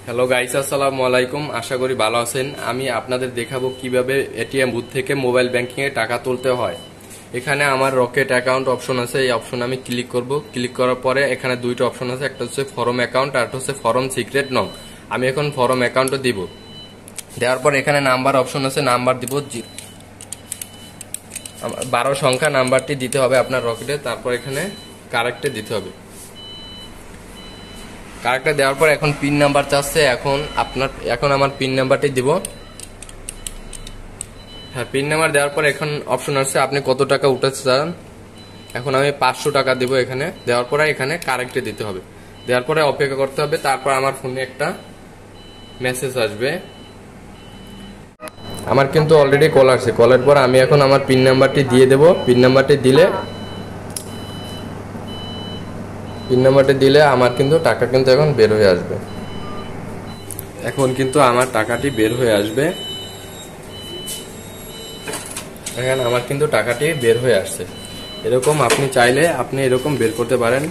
Hello guys, আসসালামু আলাইকুম। আশা করি ভালো আছেন। আমি আপনাদের দেখাবো কিভাবে এটিএম বুথ থেকে মোবাইল ব্যাংকিং এ টাকা তুলতে হয়। এখানে আমার রকেট অ্যাকাউন্ট অপশন আছে, এই অপশনে আমি ক্লিক করব। ক্লিক করার পরে এখানে দুইটা অপশন আছে, একটা হচ্ছে ফরম অ্যাকাউন্ট আর একটা হচ্ছে ফরম সিক্রেট নং। আমি এখন ফরম অ্যাকাউন্টও দিব। দেওয়ার পর এখানে নাম্বার অপশন আছে, নাম্বার দিব 12 সংখ্যা নাম্বারটি দিতে হবে আপনার রকেটে। তারপর এখানে কারেক্টে দিতে হবে। কারেক্টটা দেওয়ার পর এখন পিন নাম্বার চাচ্ছে, এখন আমার পিন নাম্বারটি দিব। হ্যাঁ, পিন নাম্বার দেওয়ার পর এখন অপশন আসছে আপনি কত টাকা উঠাতে চান। এখন আমি 500 টাকা দিব। এখানে দেওয়ার পরে এখানে কারেক্টে দিতে হবে। দেওয়ার পরে অপেক্ষা করতে হবে। তারপর আমার ফোনে একটা মেসেজ আসবে। আমার কিন্তু অলরেডি কল আসছে। কলের পর আমি এখন আমার পিন নাম্বারটি দিয়ে দেব। পিন নাম্বারটি দিলে আমার কিন্তু টাকা কিন্তু এখন বের হয়ে আসবে। এখন কিন্তু আমার টাকাটি বের হয়ে আসবে। এখন আমার কিন্তু টাকাটি বের হয়ে আসছে। এরকম আপনি চাইলে আপনি এরকম বের করতে পারেন।